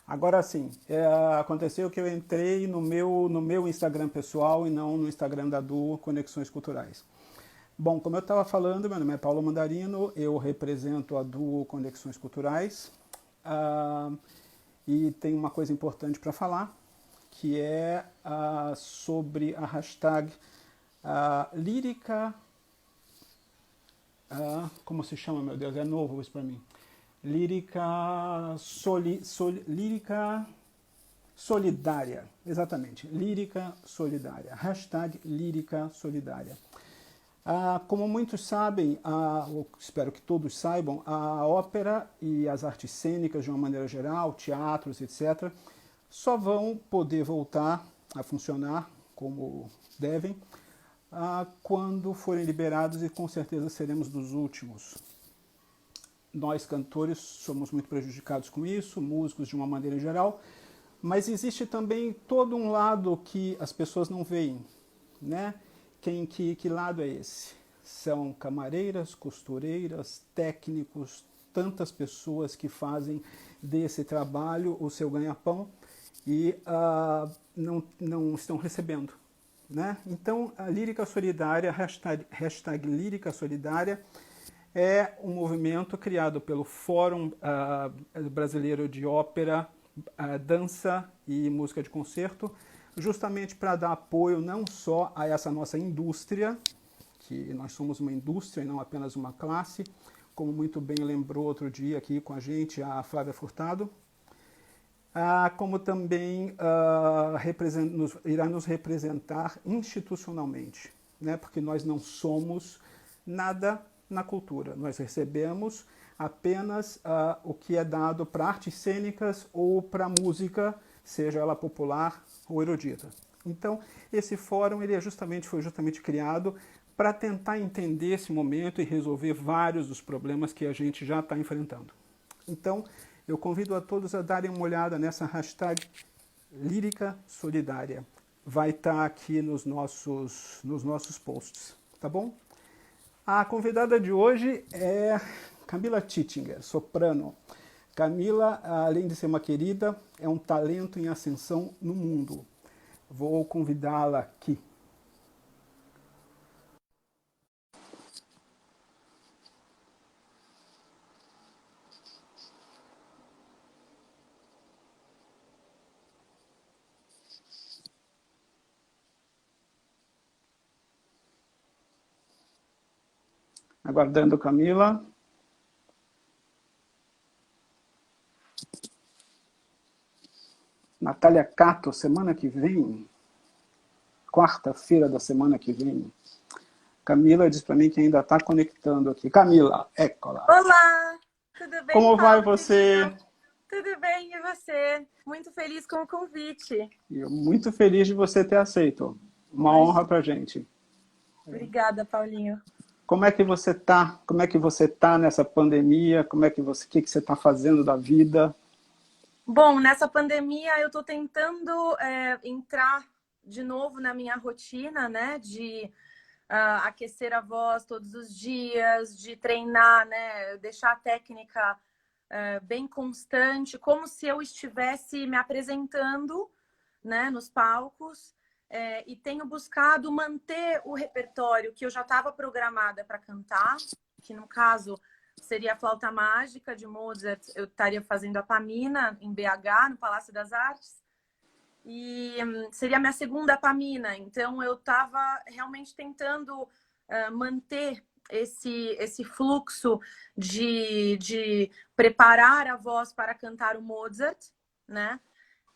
Agora sim, aconteceu que eu entrei no meu Instagram pessoal e não no Instagram da Duo Conexões Culturais. Bom, como eu estava falando, meu nome é Paulo Mandarino, eu represento a Duo Conexões Culturais ah, e tem uma coisa importante para falar, que é sobre a hashtag lírica. Como se chama, meu Deus? É novo isso para mim. Lírica solidária. Exatamente. Lírica solidária. Hashtag lírica solidária. Como muitos sabem, ou espero que todos saibam, a ópera e as artes cênicas, de uma maneira geral, teatros, etc., só vão poder voltar a funcionar como devem quando forem liberados, e com certeza seremos dos últimos. Nós, cantores, somos muito prejudicados com isso, músicos de uma maneira geral, mas existe também todo um lado que as pessoas não veem, né? Que lado é esse? São camareiras, costureiras, técnicos, tantas pessoas que fazem desse trabalho o seu ganha-pão e não estão recebendo. Né? Então, a Lírica Solidária, hashtag Lírica Solidária, é um movimento criado pelo Fórum Brasileiro de Ópera, Dança e Música de Concerto, justamente para dar apoio não só a essa nossa indústria, que nós somos uma indústria e não apenas uma classe, como muito bem lembrou outro dia aqui com a gente a Flávia Furtado, como também irá nos representar institucionalmente, né? Porque nós não somos nada na cultura, nós recebemos apenas o que é dado para artes cênicas ou para música, seja ela popular ou erudita. Então, esse fórum foi justamente criado para tentar entender esse momento e resolver vários dos problemas que a gente já está enfrentando. Então, eu convido a todos a darem uma olhada nessa hashtag Lírica Solidária. Vai estar aqui nos nossos posts, tá bom? A convidada de hoje é Camila Tittinger, soprano. Camila, além de ser uma querida, é um talento em ascensão no mundo. Vou convidá-la aqui. Aguardando Camila. Natália Cato, semana que vem, quarta-feira da semana que vem. Camila diz para mim que ainda está conectando aqui. Camila, écola. Olá, tudo bem, Como vai Paulo, você? querido? Tudo bem, e você? Muito feliz com o convite. Eu muito feliz de você ter aceito. Uma honra Imagina. para gente. Obrigada, Paulinho. Como é que você tá? Como é que você tá nessa pandemia? O que você está fazendo da vida? Bom, nessa pandemia eu estou tentando entrar de novo na minha rotina, né? De aquecer a voz todos os dias, de treinar, né? Deixar a técnica bem constante, como se eu estivesse me apresentando, né, nos palcos, e tenho buscado manter o repertório que eu já estava programada para cantar, que no caso seria a Flauta Mágica de Mozart. Eu estaria fazendo a Pamina em BH, no Palácio das Artes, e seria a minha segunda Pamina. Então eu estava realmente tentando manter esse fluxo de preparar a voz para cantar o Mozart, né?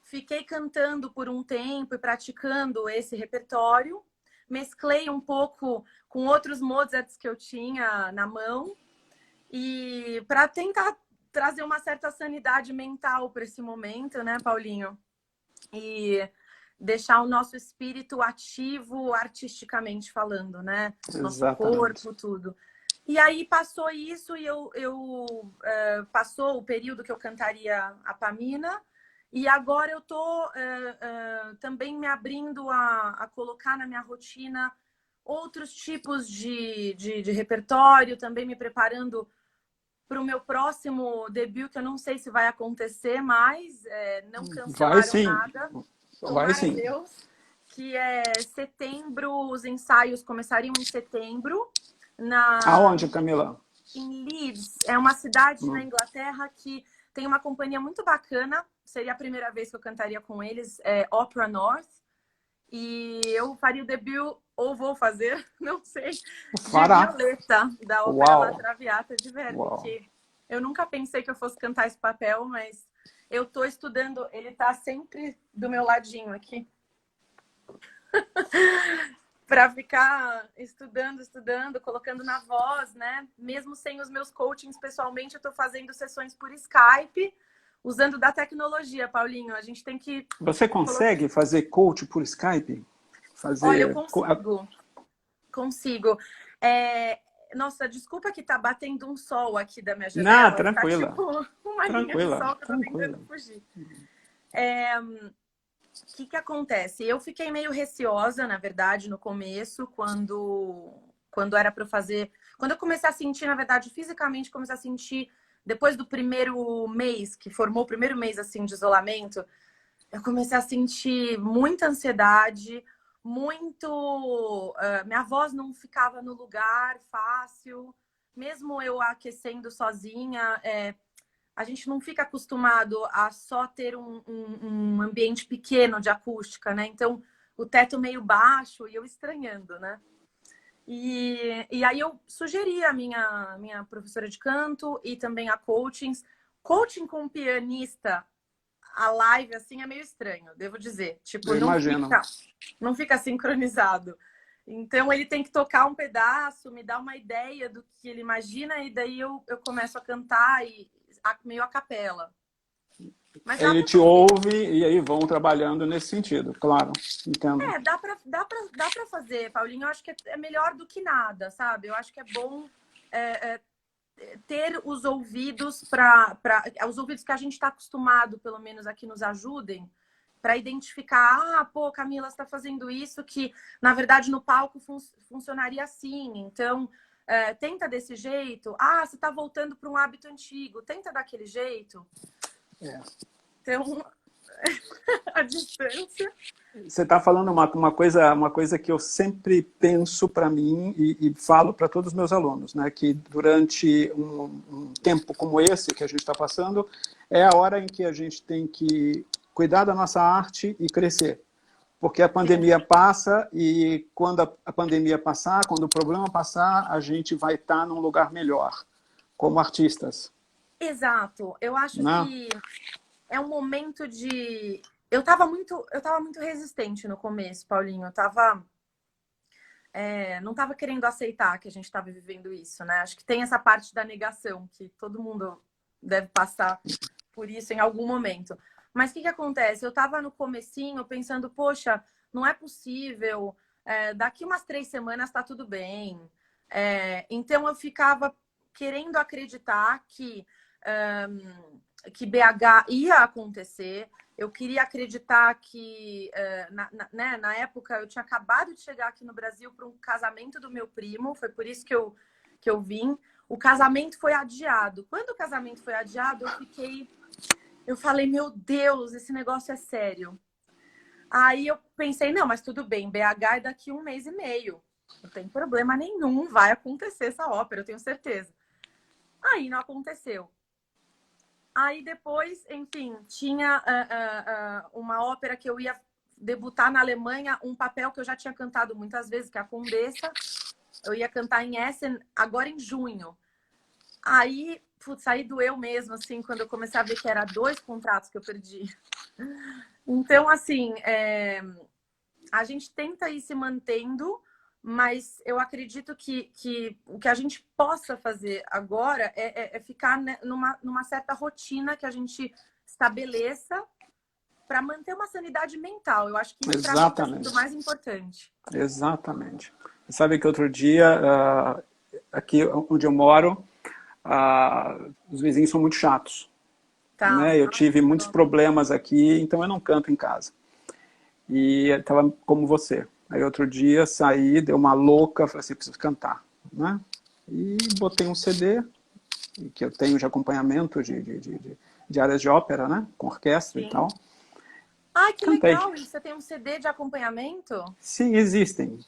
Fiquei cantando por um tempo e praticando esse repertório. Mesclei um pouco com outros Mozarts que eu tinha na mão e para tentar trazer uma certa sanidade mental para esse momento, né, Paulinho? E deixar o nosso espírito ativo artisticamente falando, né? Nosso Exatamente. corpo, tudo. E aí passou isso e passou o período que eu cantaria a Pamina. E agora eu tô também me abrindo a colocar na minha rotina outros tipos de repertório, também me preparando para o meu próximo debut, que eu não sei se vai acontecer, mas não Vai cancelaram sim, nada. vai Tomara a sim. Deus. Que é setembro, os ensaios começariam em setembro. Aonde, Camila? Em Leeds, é uma cidade na Inglaterra que tem uma companhia muito bacana. Seria a primeira vez que eu cantaria com eles, Opera North. E eu faria o debut, ou vou fazer, não sei, de Fará. Violeta, da Ópera La Uau. Traviata de Verdi. Uau. Que eu nunca pensei que eu fosse cantar esse papel, mas eu tô estudando, ele tá sempre do meu ladinho aqui. Para ficar estudando, colocando na voz, né? Mesmo sem os meus coachings pessoalmente, eu estou fazendo sessões por Skype, usando da tecnologia, Paulinho. A gente tem que... Você consegue fazer coach por Skype? Olha, eu consigo. Nossa, desculpa que tá batendo um sol aqui da minha janela. Não, tranquila. Tá tipo uma linha de sol que eu tô tentando fugir. O que acontece? Eu fiquei meio receosa, na verdade, no começo, quando era para fazer... Quando eu comecei a sentir, na verdade, fisicamente, comecei a sentir, depois do primeiro mês, que formou o primeiro mês, assim, de isolamento, eu comecei a sentir muita ansiedade, minha voz não ficava no lugar fácil, mesmo eu aquecendo sozinha... A gente não fica acostumado a só ter um ambiente pequeno de acústica, né? Então, o teto meio baixo e eu estranhando, né? E aí eu sugeri a minha professora de canto e também a coachings. Coaching com pianista, a live, assim, é meio estranho, devo dizer. Tipo, não fica sincronizado. Então, ele tem que tocar um pedaço, me dar uma ideia do que ele imagina e daí eu começo a cantar meio a capela. Mas ele te ouve e aí vão trabalhando nesse sentido, claro. Entendo. Dá pra fazer, Paulinho. Eu acho que é melhor do que nada, sabe? Eu acho que é bom ter os ouvidos os ouvidos que a gente está acostumado, pelo menos aqui, nos ajudem para identificar, pô, Camila está fazendo isso que, na verdade, no palco funcionaria assim. Então, tenta desse jeito. Você está voltando para um hábito antigo. Tenta daquele jeito. Então, a distância... Você está falando uma coisa que eu sempre penso para mim e falo para todos os meus alunos, né? Que durante um tempo como esse que a gente está passando, é a hora em que a gente tem que cuidar da nossa arte e crescer. Porque a pandemia passa e quando a pandemia passar, quando o problema passar, a gente vai estar num lugar melhor, como artistas. Exato. Eu acho que é um momento de... Eu tava muito resistente no começo, Paulinho. Eu não tava querendo aceitar que a gente estava vivendo isso, né? Acho que tem essa parte da negação, que todo mundo deve passar por isso em algum momento. Mas o que acontece? Eu tava no comecinho pensando, poxa, não é possível, daqui umas 3 semanas tá tudo bem. Então eu ficava querendo acreditar que BH ia acontecer. Eu queria acreditar que, na época, eu tinha acabado de chegar aqui no Brasil para um casamento do meu primo, foi por isso que eu vim. O casamento foi adiado. Quando o casamento foi adiado, eu falei, meu Deus, esse negócio é sério. Aí eu pensei, não, mas tudo bem, BH é daqui 1 mês e meio. Não tem problema nenhum, vai acontecer essa ópera, eu tenho certeza. Aí não aconteceu. Aí depois, enfim, tinha uma ópera que eu ia debutar na Alemanha, um papel que eu já tinha cantado muitas vezes, que é a Condessa. Eu ia cantar em Essen agora em junho. Aí, aí doeu mesmo, assim, quando eu comecei a ver que era 2 contratos que eu perdi. Então, assim, a gente tenta ir se mantendo, mas eu acredito que o que a gente possa fazer agora é ficar, né, numa certa rotina que a gente estabeleça para manter uma sanidade mental. Eu acho que isso para mim é o mais importante. Exatamente. Sabe que outro dia, aqui onde eu moro, os vizinhos são muito chatos. Né? Eu tive muitos problemas aqui, então eu não canto em casa. E estava como você. Aí outro dia saí, deu uma louca, falei assim, preciso cantar. Né? E botei um CD que eu tenho de acompanhamento de áreas de ópera, né? Com orquestra e Sim. tal. Ai, que Cantei. legal! E você tem um CD de acompanhamento? Sim, existem.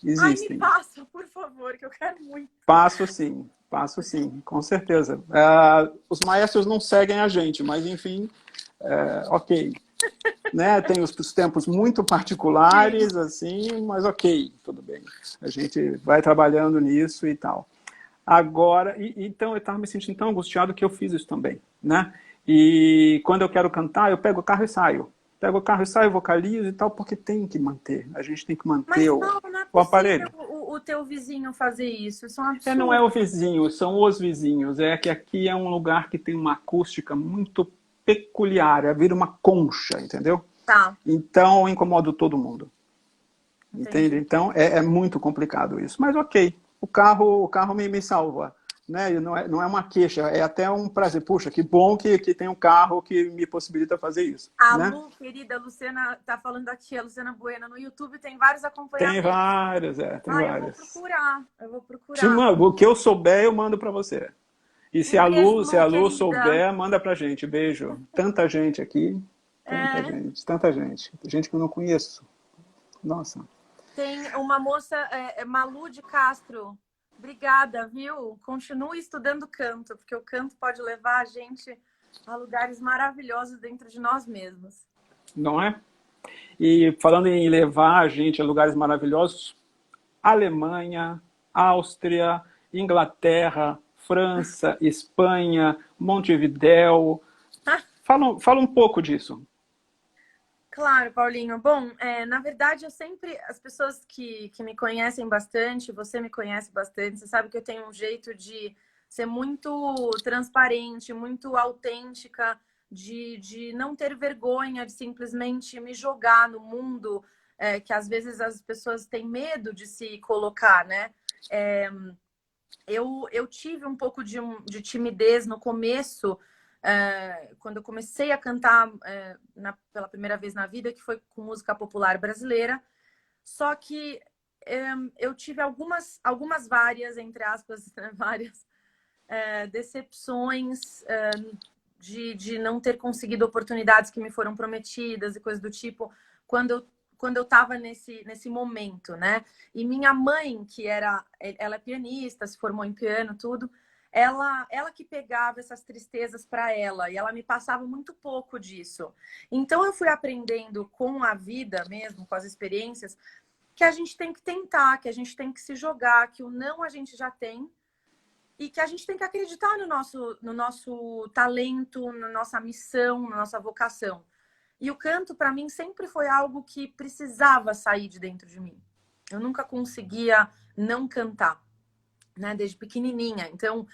Ai, me Existem. passa, por favor, que eu quero muito. Passo sim, com certeza. Os maestros não seguem a gente, mas enfim, ok. Né? Tem os tempos muito Sim. particulares, assim, mas ok, tudo bem. A gente vai trabalhando nisso e tal. Agora, então eu estava me sentindo tão angustiado que eu fiz isso também, né? E quando eu quero cantar, eu pego o carro e saio. Pego o carro e saio, vocalizo e tal, porque tem que manter. A gente tem que manter Mas, Paulo, não é o possível aparelho. o teu vizinho fazer isso. Isso é um Não é o absurdo. vizinho, são os vizinhos. É que aqui é um lugar que tem uma acústica muito peculiar, vira uma concha, entendeu? Tá, Então eu incomodo todo mundo, entende? entendi. Então é muito complicado isso. Mas ok, o carro me salva. Né? E não é uma queixa, é até um prazer. Puxa, que bom que tem um carro que me possibilita fazer isso. A Né? Lu, querida, a Luciana tá falando aqui, a Luciana Bueno, no YouTube tem vários Tem acompanhamentos. várias, tem Ah, eu vou várias. procurar, eu vou Te procurar. mando, o que eu souber, eu mando para você. E se Um a beijo, Lu, se Lu, a Lu querida. souber, manda pra gente. Beijo. Tanta gente aqui. Tanta É, gente. Tanta gente. Gente que eu não conheço. Nossa. tem uma moça, Malu de Castro. Obrigada, viu? Continue estudando canto, porque o canto pode levar a gente a lugares maravilhosos dentro de nós mesmos. Não é? E falando em levar a gente a lugares maravilhosos, Alemanha, Áustria, Inglaterra, França, Espanha, Montevidéu. Fala um pouco disso. Claro, Paulinho. Bom, na verdade, as pessoas que me conhecem bastante, você me conhece bastante, você sabe que eu tenho um jeito de ser muito transparente, muito autêntica, de não ter vergonha de simplesmente me jogar no mundo, que às vezes as pessoas têm medo de se colocar, né? É, eu tive um pouco de timidez no começo, quando eu comecei a cantar pela primeira vez na vida, que foi com música popular brasileira. Só que eu tive algumas várias, entre aspas, né, várias decepções de não ter conseguido oportunidades que me foram prometidas e coisas do tipo, quando eu estava nesse momento, né? E minha mãe, ela é pianista, se formou em piano, tudo, ela que pegava essas tristezas para ela e ela me passava muito pouco disso. Então eu fui aprendendo com a vida mesmo, com as experiências, que a gente tem que tentar, que a gente tem que se jogar, que o não a gente já tem e que a gente tem que acreditar no nosso talento, na nossa missão, na nossa vocação. E o canto, para mim, sempre foi algo que precisava sair de dentro de mim. Eu nunca conseguia não cantar, né? Desde pequenininha. Então,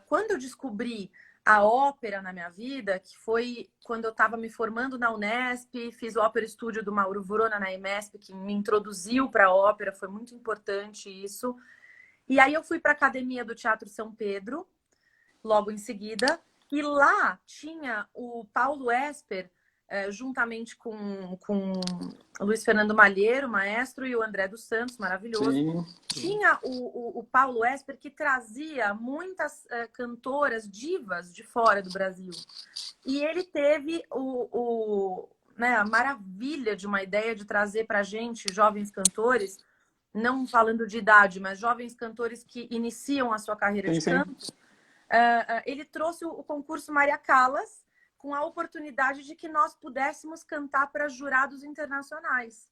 quando eu descobri a ópera na minha vida, que foi quando eu estava me formando na Unesp, fiz o Ópera Estúdio do Mauro Vorona na EMESP, que me introduziu para a ópera, foi muito importante isso. E aí eu fui para a Academia do Teatro São Pedro, logo em seguida, e lá tinha o Paulo Esper, juntamente com o Luiz Fernando Malheiro, maestro, e o André dos Santos, maravilhoso. Sim. Tinha o Paulo Esper, que trazia muitas cantoras divas de fora do Brasil. E ele teve né, a maravilha de uma ideia de trazer para a gente, jovens cantores, não falando de idade, mas jovens cantores que iniciam a sua carreira Sim, de sim. canto, ele trouxe o concurso Maria Callas com a oportunidade de que nós pudéssemos cantar para jurados internacionais.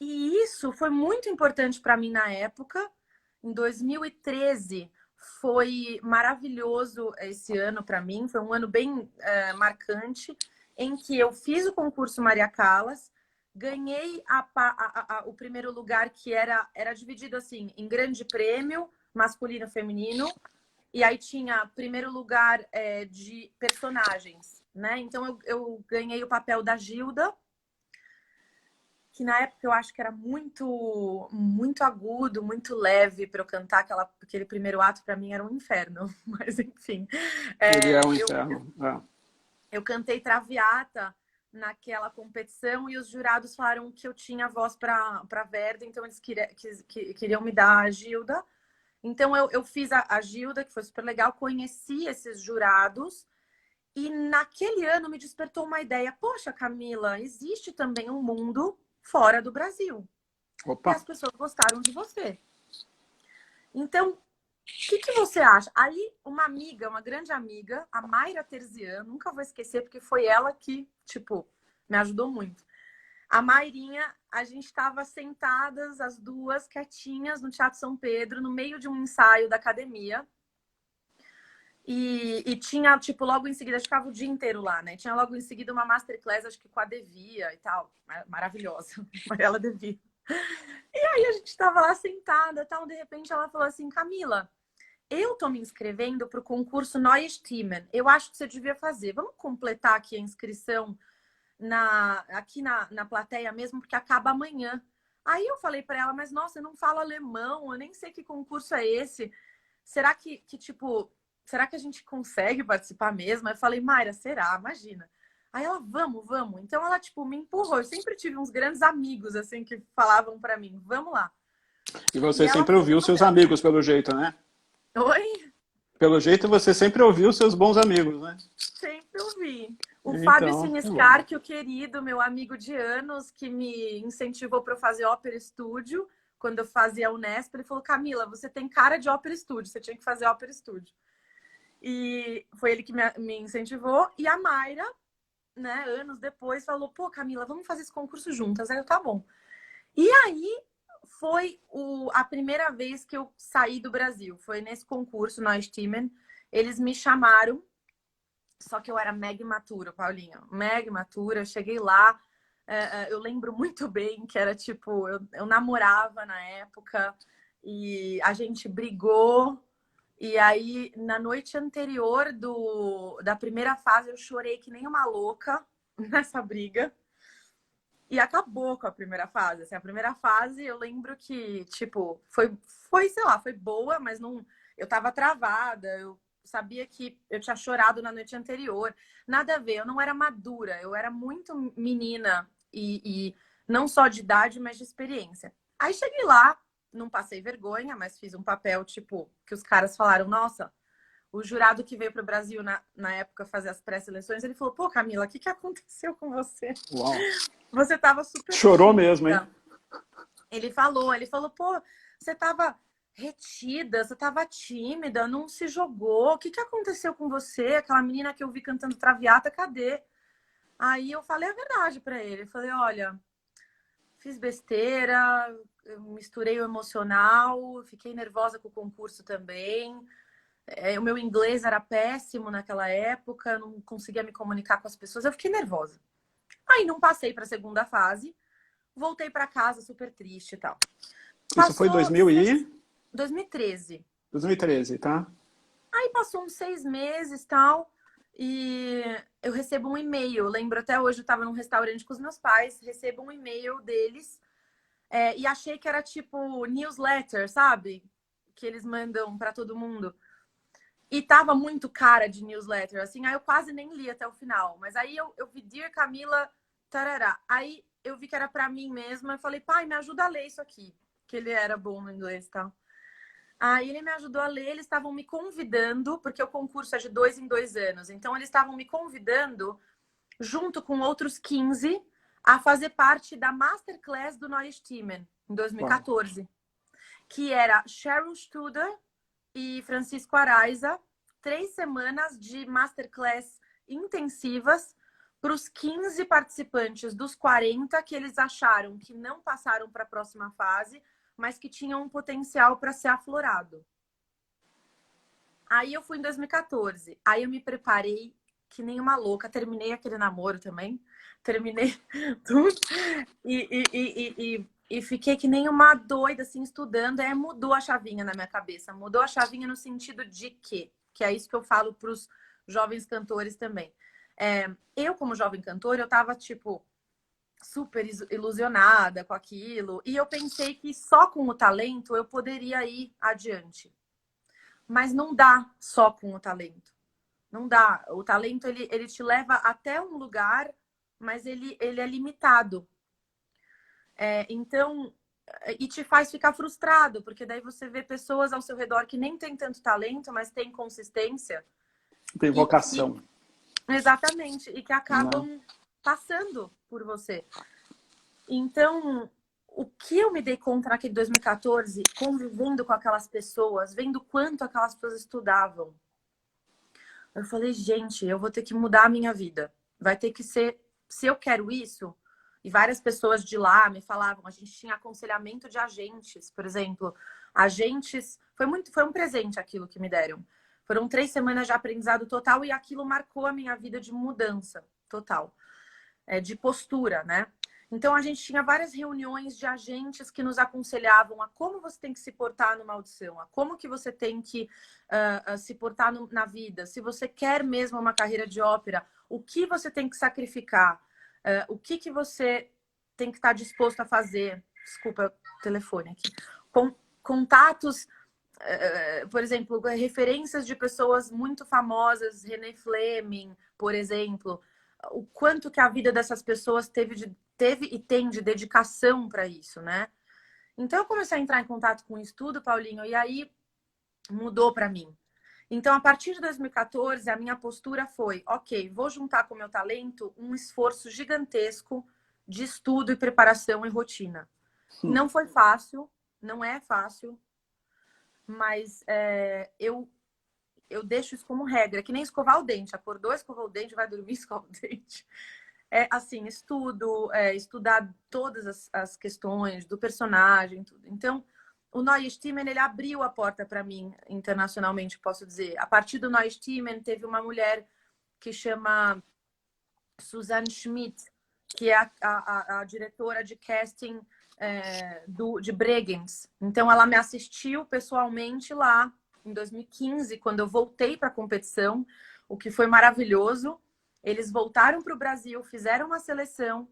E isso foi muito importante para mim na época. Em 2013 foi maravilhoso esse ano para mim, foi um ano bem marcante, em que eu fiz o concurso Maria Callas, ganhei o primeiro lugar, que era dividido assim em grande prêmio, masculino e feminino, e aí tinha primeiro lugar de personagens, né? Então eu ganhei o papel da Gilda, que na época eu acho que era muito muito agudo, muito leve para eu cantar aquele primeiro ato. Para mim era um inferno, mas enfim. Ele é um Eu, inferno. eu cantei Traviata naquela competição e os jurados falaram que eu tinha voz para Verdi, então eles queriam me dar a Gilda. Então, eu fiz a Gilda, que foi super legal, conheci esses jurados. E naquele ano me despertou uma ideia. Poxa, Camila, existe também um mundo fora do Brasil. E Opa! as pessoas gostaram de você. Então, o que você acha? Aí, uma amiga, uma grande amiga, a Mayra Terzian, nunca vou esquecer, porque foi ela que, tipo, me ajudou muito. A Mairinha, a gente estava sentadas, as duas, quietinhas, no Teatro São Pedro, no meio de um ensaio da academia. E tinha, tipo, logo em seguida, a gente ficava o dia inteiro lá, né? Tinha logo em seguida uma masterclass, acho que com a Devia e tal. Maravilhosa, Mariela Devia. E aí a gente tava lá sentada e tal, de repente ela falou assim, Camila, eu tô me inscrevendo pro concurso Neues Themen. Eu acho que você devia fazer. Vamos completar aqui a inscrição aqui na plateia mesmo, porque acaba amanhã. Aí eu falei para ela, mas nossa, eu não falo alemão, eu nem sei que concurso é esse. Será que tipo, será que a gente consegue participar mesmo? Eu falei, Mayra, será? Imagina. Aí ela, vamos, vamos. Então ela, tipo, me empurrou. Eu sempre tive uns grandes amigos, assim, que falavam para mim, vamos lá. E E você ela sempre foi ouviu seus mandando. amigos, pelo jeito, né? Oi? Pelo jeito, você sempre ouviu seus bons amigos, né? Sempre ouvi. O Fábio Então, é bom. Siniscar, que o querido, meu amigo de anos, que me incentivou para eu fazer ópera estúdio, quando eu fazia a Unesp, ele falou, Camila, você tem cara de ópera estúdio, você tinha que fazer ópera estúdio. E foi ele que me incentivou. E a Mayra, né, anos depois, falou, pô, Camila, vamos fazer esse concurso juntas. Aí eu, tá bom. E aí foi a primeira vez que eu saí do Brasil. Foi nesse concurso, no Stimen. Eles me chamaram. Só que eu era mega imatura, Paulinha. Mega imatura. Eu cheguei lá, eu lembro muito bem que era tipo, eu namorava na época e a gente brigou. E aí, na noite anterior da primeira fase, eu chorei que nem uma louca nessa briga. E acabou com a primeira fase. Assim, a primeira fase, eu lembro que, tipo, sei lá, foi boa, mas não. Eu tava travada, eu sabia que eu tinha chorado na noite anterior. Nada a ver, eu não era madura, eu era muito menina e não só de idade, mas de experiência. Aí cheguei lá, não passei vergonha, mas fiz um papel, tipo, que os caras falaram, nossa. O jurado que veio para o Brasil na época fazer as pré-seleções, ele falou: pô, Camila, o que aconteceu com você? Uau. Você tava super Chorou mesmo, hein? tímida. Ele falou, pô, você tava retida, você tava tímida, não se jogou. O que aconteceu com você? Aquela menina que eu vi cantando Traviata, cadê? Aí eu falei a verdade para ele. Eu falei, olha, fiz besteira, eu misturei o emocional, fiquei nervosa com o concurso também. O meu inglês era péssimo naquela época, não conseguia me comunicar com as pessoas, eu fiquei nervosa. Aí não passei para a segunda fase, voltei para casa super triste e tal. Isso foi Passou 2013. 2013, tá? Aí passou uns 6 meses e tal, e eu recebo um e-mail. Eu lembro até hoje, eu estava num restaurante com os meus pais, recebo um e-mail deles, e achei que era tipo newsletter, sabe? Que eles mandam para todo mundo. E tava muito cara de newsletter, assim, aí eu quase nem li até o final. Mas aí eu vi Dear Camila, tarará. Aí eu vi que era pra mim mesma, eu falei, pai, me ajuda a ler isso aqui. Que ele era bom no inglês e tal. Aí ele me ajudou a ler, eles estavam me convidando, porque o concurso é de 2 em 2 anos. Então eles estavam me convidando, junto com outros 15, a fazer parte da Masterclass do Neues Themen, em Uau. 2014. Que era Cheryl Studer e Francisco Araiza, 3 semanas de masterclass intensivas para os 15 participantes dos 40 que eles acharam que não passaram para a próxima fase, mas que tinham um potencial para ser aflorado. Aí eu fui em 2014. Aí eu me preparei que nem uma louca. Terminei aquele namoro também. Terminei tudo. E fiquei que nem uma doida, assim, estudando. Aí mudou a chavinha na minha cabeça. Mudou a chavinha no sentido de quê? Que é isso que eu falo para os jovens cantores também. Eu, como jovem cantora, eu tava, tipo, super ilusionada com aquilo. E eu pensei que só com o talento eu poderia ir adiante. Mas não dá só com o talento. Não dá. O talento, ele te leva até um lugar, mas ele é limitado. Então, e te faz ficar frustrado, porque daí você vê pessoas ao seu redor que nem tem tanto talento, mas tem consistência. Tem E que, vocação, exatamente, e que né? acabam passando por você. Então, o que eu me dei conta naquele 2014, convivendo com aquelas pessoas, vendo quanto aquelas pessoas estudavam, eu falei, gente, eu vou ter que mudar a minha vida. Vai ter que ser, se eu quero isso, e várias pessoas de lá me falavam, a gente tinha aconselhamento de agentes, por exemplo, agentes, foi um presente aquilo que me deram. Foram 3 semanas de aprendizado total e aquilo marcou a minha vida de mudança total, de postura, né? Então, a gente tinha várias reuniões de agentes que nos aconselhavam a como você tem que se portar numa audição, a como que você tem que se portar na vida. Se você quer mesmo uma carreira de ópera, o que você tem que sacrificar? O que você tem que estar disposto a fazer? Desculpa, o telefone aqui. Contatos, por exemplo, referências de pessoas muito famosas, René Fleming, por exemplo, o quanto que a vida dessas pessoas teve e tem de dedicação para isso, né? Então eu comecei a entrar em contato com o estudo, Paulinho, e aí mudou para mim. Então, a partir de 2014, a minha postura foi, ok, vou juntar com o meu talento um esforço gigantesco de estudo e preparação e rotina. Não foi fácil, não é fácil, mas eu deixo isso como regra, que nem escovar o dente. Acordou, escovou o dente, vai dormir, escova o dente. Assim, estudar todas as questões do personagem, tudo. Então, o Neue Stimmen, ele abriu a porta para mim, internacionalmente, posso dizer. A partir do Neue Stimmen, teve uma mulher que chama Susanne Schmidt, que é a diretora de casting de Bregenz. Então, ela me assistiu pessoalmente lá, em 2015, quando eu voltei para a competição, o que foi maravilhoso. Eles voltaram para o Brasil, fizeram uma seleção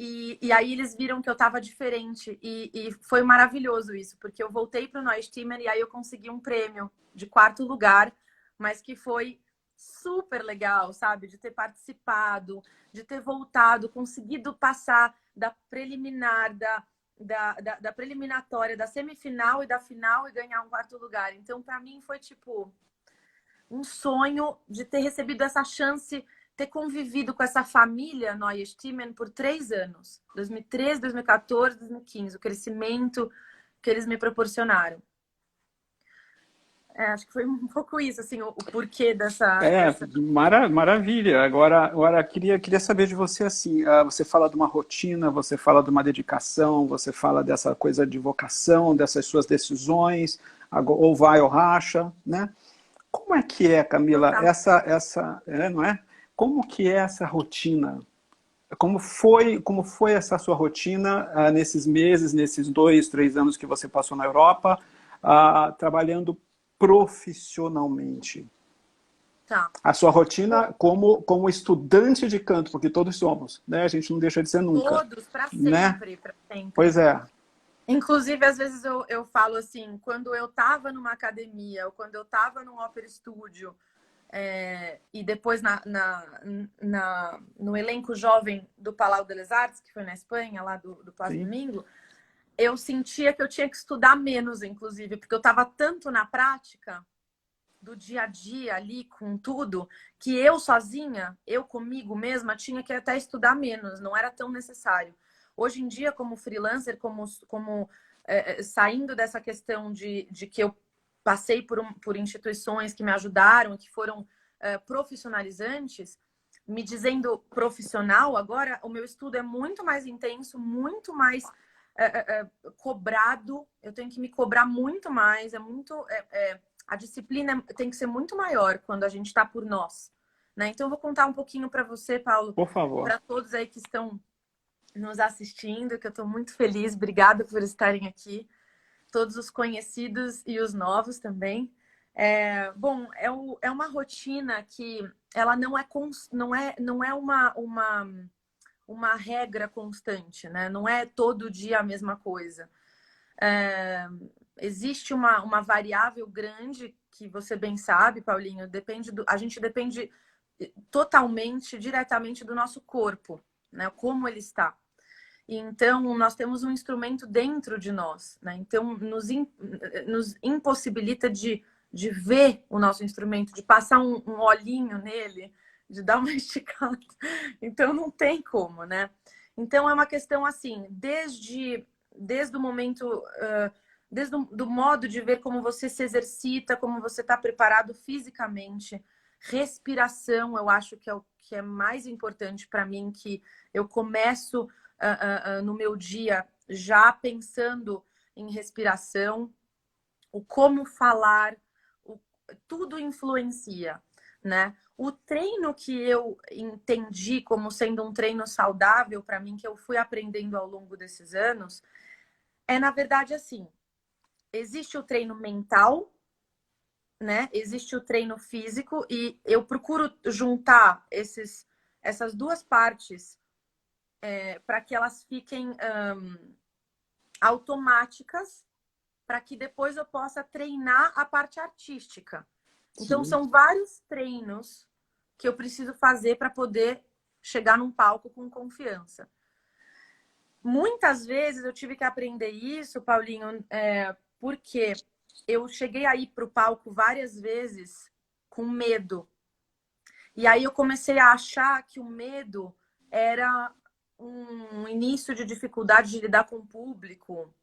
e aí eles viram que eu estava diferente. E foi maravilhoso isso, porque eu voltei para o Neue Stimmen e aí eu consegui um prêmio de 4º lugar, mas que foi super legal, sabe? De ter participado, de ter voltado, conseguido passar da preliminar, da preliminatória, da semifinal e da final e ganhar um 4º lugar. Então, para mim, foi tipo um sonho de ter recebido essa chance, ter convivido com essa família Neue Stimmen por 3 anos. 2013, 2014, 2015. O crescimento que eles me proporcionaram. Acho que foi um pouco isso, assim, o porquê dessa... Maravilha. Agora queria saber de você assim. Você fala de uma rotina, você fala de uma dedicação, você fala dessa coisa de vocação, dessas suas decisões, ou vai ou racha, né? Como é que é, Camila, Total. não é? Como que é essa rotina? Como foi essa sua rotina nesses meses, nesses 2, 3 anos que você passou na Europa, trabalhando profissionalmente? Tá. A sua rotina como estudante de canto, porque todos somos, né? A gente não deixa de ser nunca, Todos, para né? sempre, para Pois sempre. é. Inclusive, às vezes eu falo assim, quando eu estava numa academia ou quando eu estava num opera studio e depois no elenco jovem do Palau das Artes, que foi na Espanha, lá do Plaza Sim. Domingo, eu sentia que eu tinha que estudar menos, inclusive, porque eu estava tanto na prática do dia a dia ali com tudo, que eu sozinha, eu comigo mesma, tinha que até estudar menos, não era tão necessário. Hoje em dia, como freelancer, como saindo dessa questão de que eu passei por instituições que me ajudaram, que foram profissionalizantes, me dizendo profissional, agora o meu estudo é muito mais intenso, muito mais cobrado, eu tenho que me cobrar muito mais, a disciplina tem que ser muito maior quando a gente está por nós, né? Então eu vou contar um pouquinho para você, Paulo, Por favor. para todos aí que estão nos assistindo, que eu estou muito feliz, obrigada por estarem aqui, todos os conhecidos e os novos também. Bom, é uma rotina que ela não é uma regra constante, né? Não é todo dia a mesma coisa. Existe uma variável grande que você bem sabe, Paulinho, a gente depende totalmente, diretamente do nosso corpo, né? Como ele está. E então, nós temos um instrumento dentro de nós, né? Então, nos impossibilita de ver o nosso instrumento, de passar um olhinho nele, de dar uma esticada. Então, não tem como, né? Então, é uma questão assim, desde o momento, desde do modo de ver como você se exercita, como você está preparado fisicamente, respiração, eu acho que é o que é mais importante para mim, que eu começo no meu dia já pensando em respiração, o como falar, tudo influencia, né? O treino que eu entendi como sendo um treino saudável para mim, que eu fui aprendendo ao longo desses anos, é na verdade assim, existe o treino mental, né? Existe o treino físico e eu procuro juntar essas duas partes para que elas fiquem automáticas, para que depois eu possa treinar a parte artística. Então, Sim. são vários treinos que eu preciso fazer para poder chegar num palco com confiança. Muitas vezes eu tive que aprender isso, Paulinho, porque eu cheguei a ir para o palco várias vezes com medo. E aí eu comecei a achar que o medo era um início de dificuldade de lidar com o público,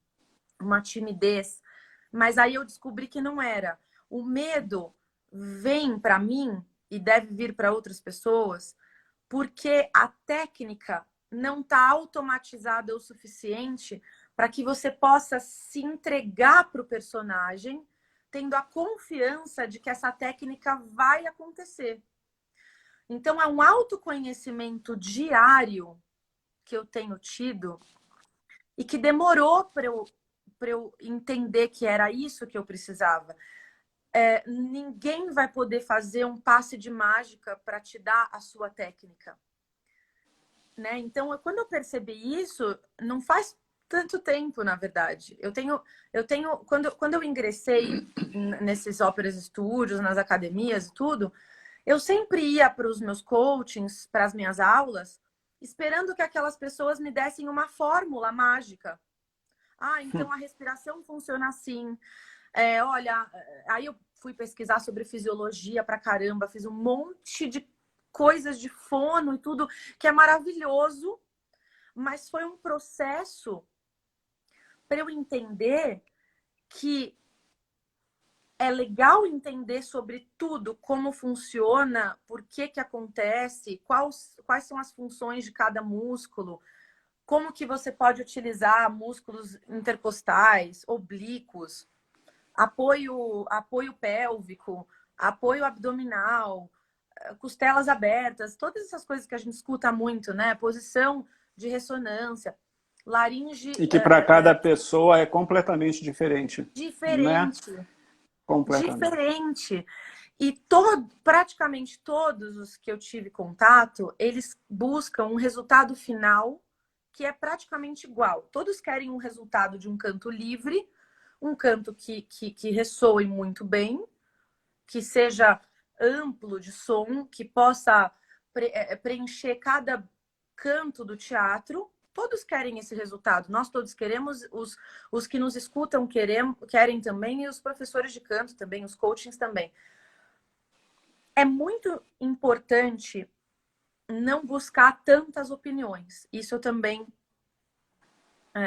uma timidez. Mas aí eu descobri que não era. O medo vem para mim e deve vir para outras pessoas porque a técnica não está automatizada o suficiente para que você possa se entregar para o personagem, tendo a confiança de que essa técnica vai acontecer. Então, é um autoconhecimento diário que eu tenho tido e que demorou para eu entender que era isso que eu precisava. Ninguém vai poder fazer um passe de mágica para te dar a sua técnica. Né? Então, quando eu percebi isso, não faz tanto tempo, na verdade. Quando eu ingressei nesses óperas estúdios, nas academias e tudo, eu sempre ia para os meus coachings, para as minhas aulas, esperando que aquelas pessoas me dessem uma fórmula mágica. Ah, então a respiração funciona assim. Olha, aí eu fui pesquisar sobre fisiologia pra caramba, fiz um monte de coisas de fono e tudo, que é maravilhoso, mas foi um processo para eu entender que é legal entender sobre tudo, como funciona, por que acontece, quais são as funções de cada músculo, como que você pode utilizar músculos intercostais, oblíquos, apoio pélvico, apoio abdominal, costelas abertas, todas essas coisas que a gente escuta muito, né? Posição de ressonância, laringe E que para cada pessoa é completamente diferente, né? diferente. Completamente. Diferente. E praticamente todos os que eu tive contato, eles buscam um resultado final que é praticamente igual. Todos querem um resultado de um canto livre, um canto que ressoe muito bem, que seja amplo de som, que possa preencher cada canto do teatro. Todos querem esse resultado. Nós todos queremos, os que nos escutam querem também, e os professores de canto também, os coachings também. É muito importante não buscar tantas opiniões. Isso eu também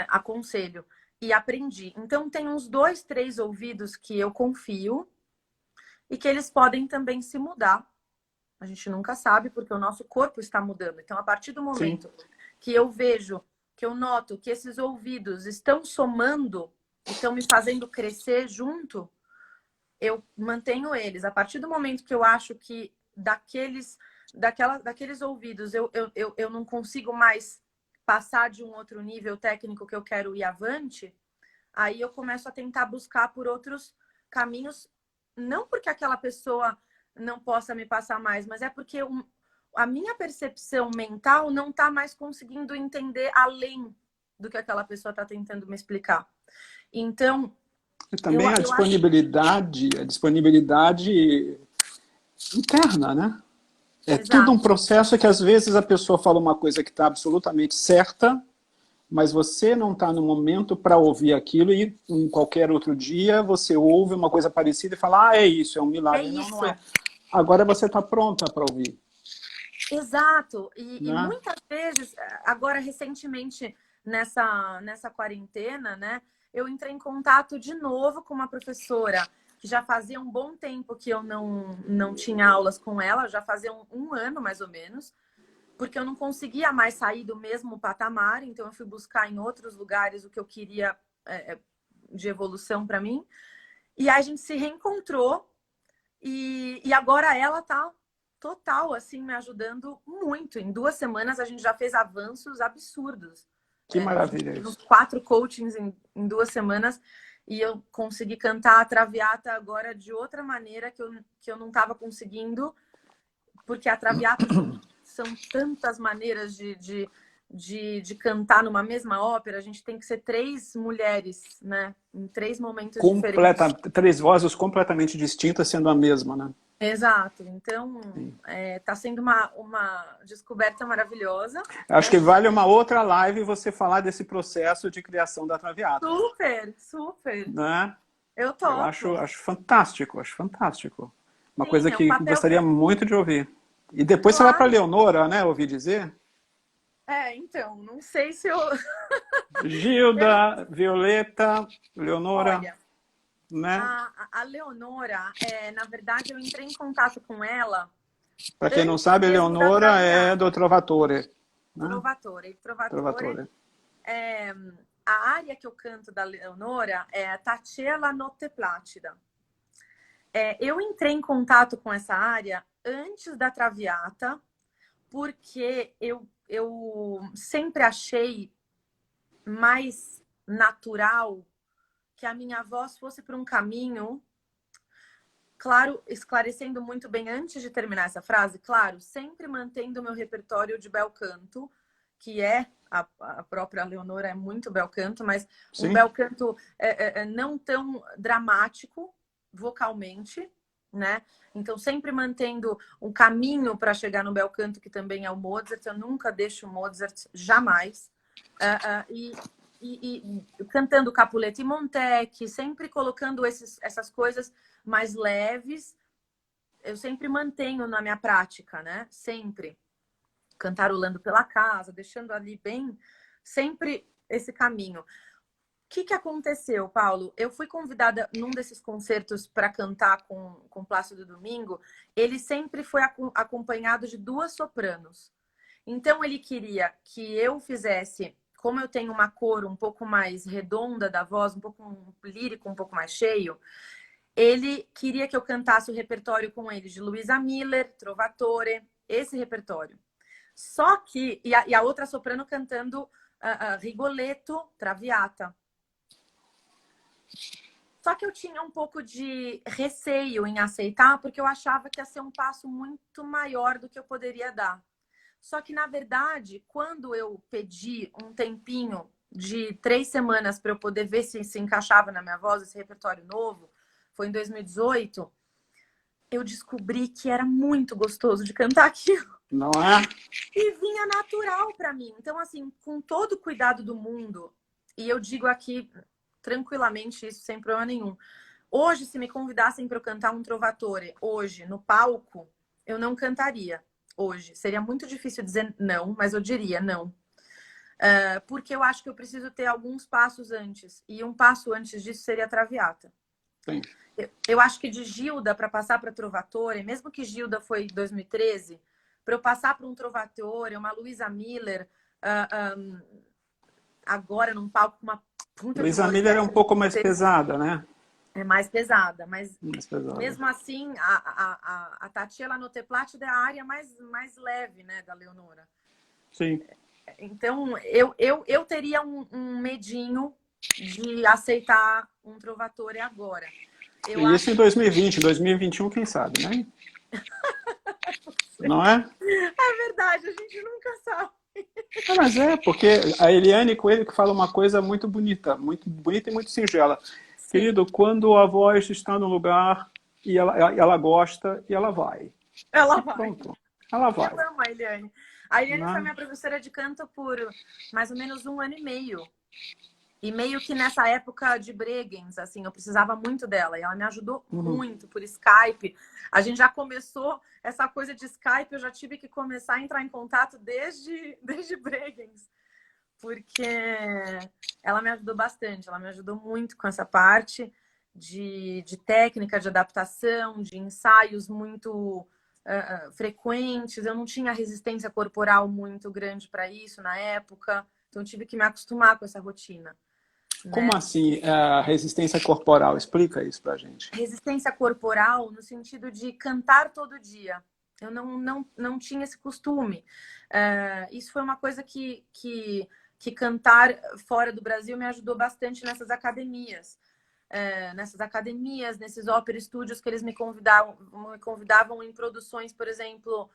aconselho e aprendi. Então, tem uns 2, 3 ouvidos que eu confio e que eles podem também se mudar. A gente nunca sabe, porque o nosso corpo está mudando. Então, a partir do momento que eu vejo, que eu noto que esses ouvidos estão somando, estão me fazendo crescer junto, eu mantenho eles. A partir do momento que eu acho que daqueles ouvidos eu não consigo mais passar de um outro nível técnico que eu quero ir avante, aí eu começo a tentar buscar por outros caminhos, não porque aquela pessoa não possa me passar mais, mas é porque a minha percepção mental não está mais conseguindo entender além do que aquela pessoa está tentando me explicar. Então, e também a disponibilidade interna, né? É Exato. Tudo um processo que às vezes a pessoa fala uma coisa que está absolutamente certa mas você não está no momento para ouvir aquilo e em qualquer outro dia você ouve uma coisa parecida e fala, ah, é isso, é um É milagre. Não, não isso. é. Agora você está pronta para ouvir. Exato. E Né? muitas vezes, agora recentemente, nessa quarentena, né, eu entrei em contato de novo com uma professora que já fazia um bom tempo que eu não tinha aulas com ela, já fazia um ano mais ou menos, porque eu não conseguia mais sair do mesmo patamar, então eu fui buscar em outros lugares o que eu queria de evolução para mim. E aí a gente se reencontrou e agora ela tá total, assim, me ajudando muito. Em 2 semanas a gente já fez avanços absurdos. Que A gente maravilha fez uns isso. 4 coachings em 2 semanas e eu consegui cantar a Traviata agora de outra maneira que eu não estava conseguindo, porque a Traviata são tantas maneiras de cantar numa mesma ópera. A gente tem que ser 3 mulheres, né? Em 3 momentos diferentes. 3 vozes completamente distintas sendo a mesma, né? Exato. Então, tá sendo uma descoberta maravilhosa. Acho que vale uma outra live você falar desse processo de criação da Traviata. Super, super. Né? Eu Eu topo. acho fantástico, acho fantástico. Uma Sim, coisa é um que papel gostaria muito de ouvir. E depois você vai para claro. Leonora, né? Ouvi dizer. Então, não sei se eu... Gilda, Violeta, Leonora, Olha, né? a Leonora, na verdade, eu entrei em contato com ela Para quem não antes sabe, mesmo da Leonora é do Traviata. Trovatore. Né? Trovatore. Trovatore. Trovatore. A área que eu canto da Leonora é Taciela Notte Platida. Eu entrei em contato com essa área antes da Traviata, porque eu sempre achei mais natural que a minha voz fosse por um caminho, claro, esclarecendo muito bem antes de terminar essa frase, claro, sempre mantendo o meu repertório de bel canto, que a própria Leonora é muito bel canto, mas um Sim. bel canto não tão dramático vocalmente, né? Então, sempre mantendo um caminho para chegar no bel canto, que também é o Mozart. Eu nunca deixo o Mozart, jamais. E cantando Capuleto e Montecchi, sempre colocando essas coisas mais leves. Eu sempre mantenho na minha prática, né? Sempre. Cantarolando pela casa, deixando ali bem... Sempre esse caminho. O que aconteceu, Paulo? Eu fui convidada num desses concertos para cantar com Plácido Domingo. Ele sempre foi acompanhado de 2 sopranos. Então, ele queria que eu fizesse, como eu tenho uma cor um pouco mais redonda da voz, um pouco lírico, um pouco mais cheio, ele queria que eu cantasse o repertório com ele de Luisa Miller, Trovatore, esse repertório. Só que... E a outra soprano cantando Rigoletto, Traviata. Só que eu tinha um pouco de receio em aceitar, porque eu achava que ia ser um passo muito maior do que eu poderia dar. Só que, na verdade, quando eu pedi um tempinho de 3 semanas para eu poder ver se encaixava na minha voz esse repertório novo, foi em 2018, eu descobri que era muito gostoso de cantar aquilo. Não é? E vinha natural para mim. Então, assim, com todo o cuidado do mundo, e eu digo aqui tranquilamente isso, sem problema nenhum. Hoje, se me convidassem para eu cantar um Trovatore, hoje, no palco, eu não cantaria. Hoje. Seria muito difícil dizer não, mas eu diria não. Porque eu acho que eu preciso ter alguns passos antes. E um passo antes disso seria a Traviata. Sim. Eu acho que de Gilda para passar para Trovatore, mesmo que Gilda foi em 2013, para eu passar para um Trovatore, uma Luisa Miller, agora num palco com uma punta de uma Luisa Miller é um pouco mais pesada, né? É mais pesada, mas mais pesada. Mesmo assim, a Taciela Notte Platida é a área mais leve, né, da Leonora. Sim. Então, eu teria um medinho de aceitar um Trovatore agora. E isso em 2020, 2021, quem sabe, né? Não é? É verdade, a gente nunca sabe. Mas porque a Eliane Coelho que fala uma coisa muito bonita e muito singela. Sim. Querido, quando a voz está no lugar e ela gosta e ela vai. Ela vai. Pronto. Ela Eu vai. amo a Eliane. A Eliane foi Né? minha professora de canto por mais ou menos 1 ano e meio. E meio que nessa época de Bregenz, assim, eu precisava muito dela. E ela me ajudou Uhum. muito por Skype. A gente já começou essa coisa de Skype, eu já tive que começar a entrar em contato desde Bregenz. Porque ela me ajudou bastante. Ela me ajudou muito com essa parte de técnica, de adaptação, de ensaios muito frequentes. Eu não tinha resistência corporal muito grande para isso na época. Então, eu tive que me acostumar com essa rotina. Como Né? assim a resistência corporal? Explica isso pra gente. Resistência corporal no sentido de cantar todo dia. Eu não tinha esse costume. Isso foi uma coisa que cantar fora do Brasil me ajudou bastante nessas academias. Nesses opera estúdios que eles me convidavam em produções, por exemplo,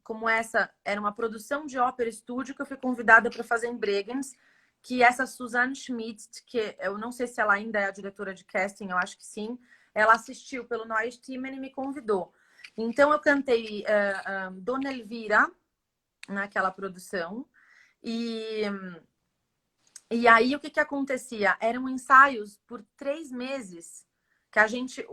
como essa, era uma produção de ópera estúdio que eu fui convidada para fazer em Bregenz, que essa Suzanne Schmidt, que eu não sei se ela ainda é a diretora de casting, eu acho que sim, ela assistiu pelo Neues Themen e me convidou. Então eu cantei Dona Elvira naquela produção e aí o que acontecia? Eram ensaios por 3 meses que a gente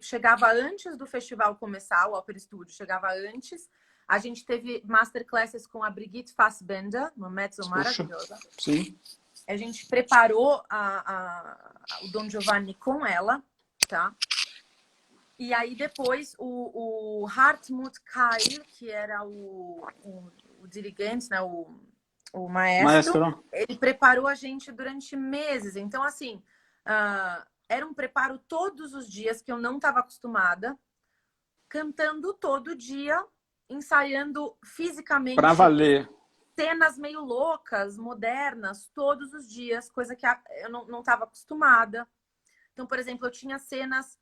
chegava antes do festival começar, o Opera Studio chegava antes. A gente teve masterclasses com a Brigitte Fassbender, uma mezzo maravilhosa. Sim. A gente preparou o Don Giovanni com ela, tá? E aí depois o Hartmut Keil, que era o dirigente, né? O maestro, ele preparou a gente durante meses. Então, assim, era um preparo todos os dias que eu não estava acostumada, cantando todo dia, ensaiando fisicamente. Para valer. Cenas meio loucas, modernas, todos os dias, coisa que eu não estava acostumada. Então, por exemplo, eu tinha cenas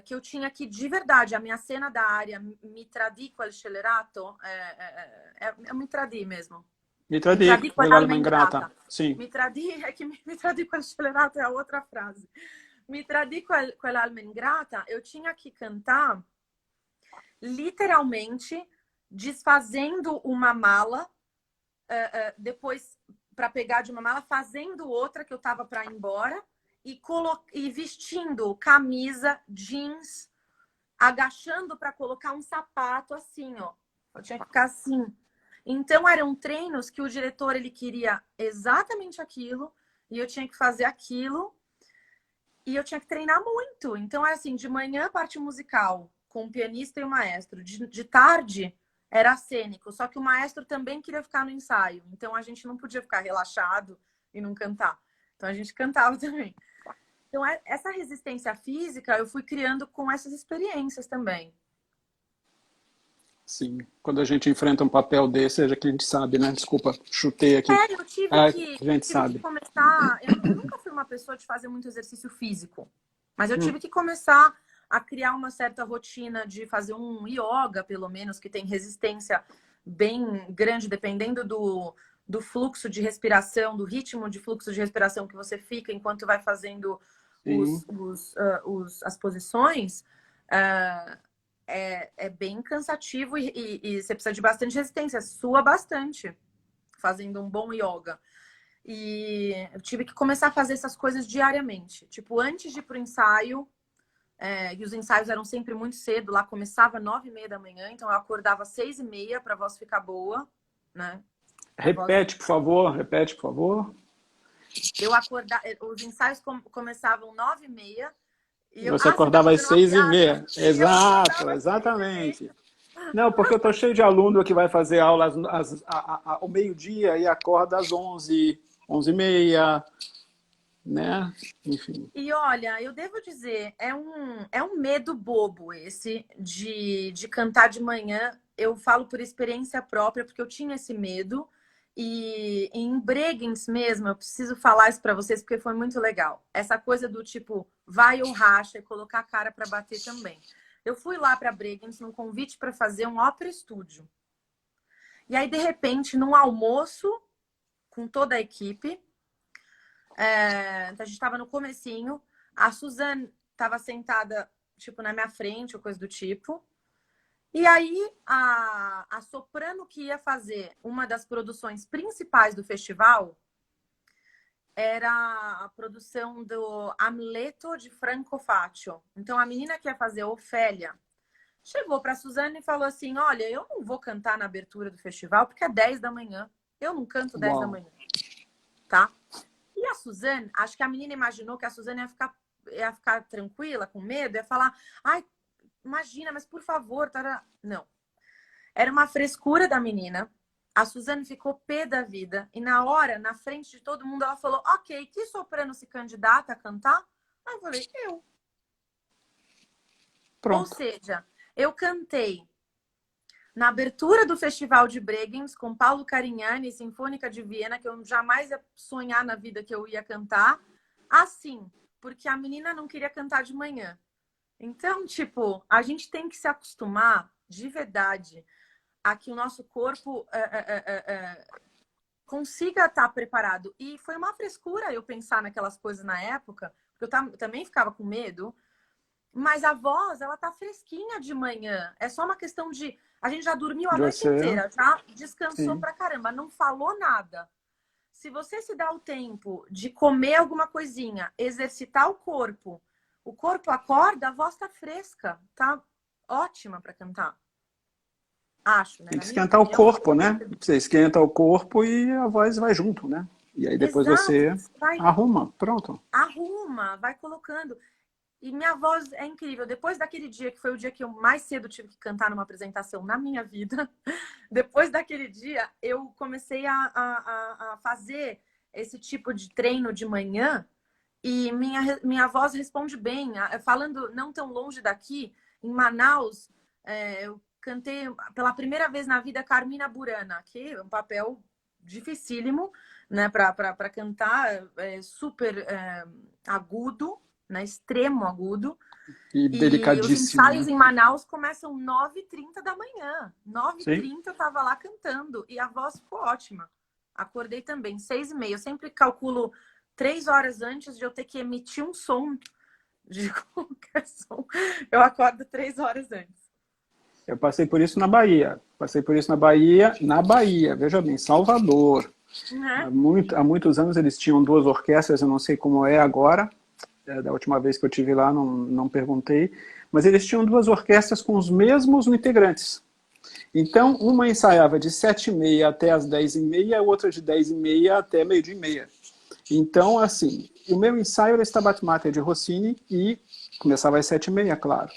que eu tinha que, de verdade, a minha cena da área Mi tradi quel scellerato, Mi tradi mesmo. Mi tradi quell'alma ingrata. Sim. Mi tradi, é que mi tradi quel scellerato é a outra frase. Mi tradi quell'alma ingrata, eu tinha que cantar literalmente desfazendo uma mala, depois para pegar de uma mala, fazendo outra que eu tava para ir embora e vestindo camisa, jeans, agachando para colocar um sapato assim, ó. Eu tinha que ficar assim. Então eram treinos que o diretor ele queria exatamente aquilo e eu tinha que fazer aquilo e eu tinha que treinar muito. Então era assim, de manhã parte musical com o pianista e o maestro, de tarde era cênico, só que o maestro também queria ficar no ensaio. Então a gente não podia ficar relaxado e não cantar. Então a gente cantava também. Então essa resistência física eu fui criando com essas experiências também. Sim, quando a gente enfrenta um papel desse, é que a gente sabe, né? Desculpa, chutei aqui. Eu tive A que, gente tive que sabe. começar. Eu nunca fui uma pessoa de fazer muito exercício físico, mas eu tive que começar a criar uma certa rotina de fazer um yoga, pelo menos, que tem resistência bem grande, dependendo do fluxo de respiração, do ritmo de fluxo de respiração que você fica enquanto vai fazendo as posições. É bem cansativo e você precisa de bastante resistência, sua bastante fazendo um bom yoga. E eu tive que começar a fazer essas coisas diariamente. Tipo, antes de ir pro ensaio, e os ensaios eram sempre muito cedo, lá começava 9h30 da manhã, então eu acordava 6h30 para a voz ficar boa, né? Repete, por favor, repete, por favor. Eu acordava, os ensaios começavam 9h30 e Você você tá acordava às fazendo uma piada. 6h30. Exato, Às 6h30. exatamente. Não, porque eu tô cheio de aluno que vai fazer aula ao meio-dia e acorda às 11, 11h30, né? Enfim. E olha, eu devo dizer, é um medo bobo esse de cantar de manhã. Eu falo por experiência própria, porque eu tinha esse medo. E em Bregenz mesmo, eu preciso falar isso para vocês, porque foi muito legal. Essa coisa do tipo, vai ou racha, e colocar a cara para bater também. Eu fui lá para Bregenz num convite para fazer um ópera estúdio. E aí, de repente, num almoço com toda a equipe, então a gente estava no comecinho, a Suzanne estava sentada, tipo, na minha frente, ou coisa do tipo. E aí, a soprano que ia fazer uma das produções principais do festival era a produção do Amleto de Franco Faccio. Então, a menina que ia fazer Ofélia chegou para a Suzane e falou assim, olha, eu não vou cantar na abertura do festival porque é 10 da manhã. Eu não canto 10 da Uau. manhã, tá? E a Suzane, acho que a menina imaginou que a Suzane ia ficar tranquila, com medo, ia falar, ai, imagina, mas por favor, tará. Não. Era uma frescura da menina. A Suzane ficou pé da vida. E na hora, na frente de todo mundo, ela falou, ok, que soprano se candidata a cantar? Aí eu falei, eu. Ou Pronto. seja, eu cantei na abertura do Festival de Bregenz com Paulo Carignani, Sinfônica de Viena, que eu jamais ia sonhar na vida que eu ia cantar, assim, porque a menina não queria cantar de manhã. Então, tipo, a gente tem que se acostumar de verdade a que o nosso corpo consiga estar preparado. E foi uma frescura eu pensar naquelas coisas na época, porque eu também ficava com medo, mas a voz, ela tá fresquinha de manhã. É só uma questão de... A gente já dormiu a De noite você, inteira, já descansou sim. pra caramba, não falou nada. Se você se dá o tempo de comer alguma coisinha, exercitar o corpo acorda, a voz tá fresca, tá ótima para cantar. Acho, né? Tem Na que minha esquentar o opinião, corpo, né? Você esquenta o corpo e a voz vai junto, né? E aí depois exato, você você vai, arruma, pronto. arruma, vai colocando. E minha voz é incrível. Depois daquele dia, que foi o dia que eu mais cedo tive que cantar numa apresentação na minha vida, depois daquele dia, eu comecei a fazer esse tipo de treino de manhã e minha voz responde bem. Falando não tão longe daqui, em Manaus, eu cantei pela primeira vez na vida Carmina Burana, que é um papel dificílimo, né, para cantar, super agudo, né, extremo agudo. E E os delicadíssimo, ensaios né? em Manaus começam 9h30 da manhã. Sim. 9h30 eu estava lá cantando e a voz ficou ótima. Acordei também, 6h30. Eu sempre calculo 3 horas antes de eu ter que emitir um som de qualquer som. Eu acordo 3 horas antes. Eu passei por isso na Bahia. Passei por isso na Bahia, veja bem, Salvador. Né? Há muitos anos eles tinham duas orquestras, eu não sei como é agora. Da última vez que eu tive lá, não perguntei. Mas eles tinham duas orquestras com os mesmos integrantes. Então, uma ensaiava de 7h30 até as 10h30, e a outra de 10h30 até meio-dia e meia. Então, assim, o meu ensaio era Stabat Mater de Rossini e começava às 7h30, claro.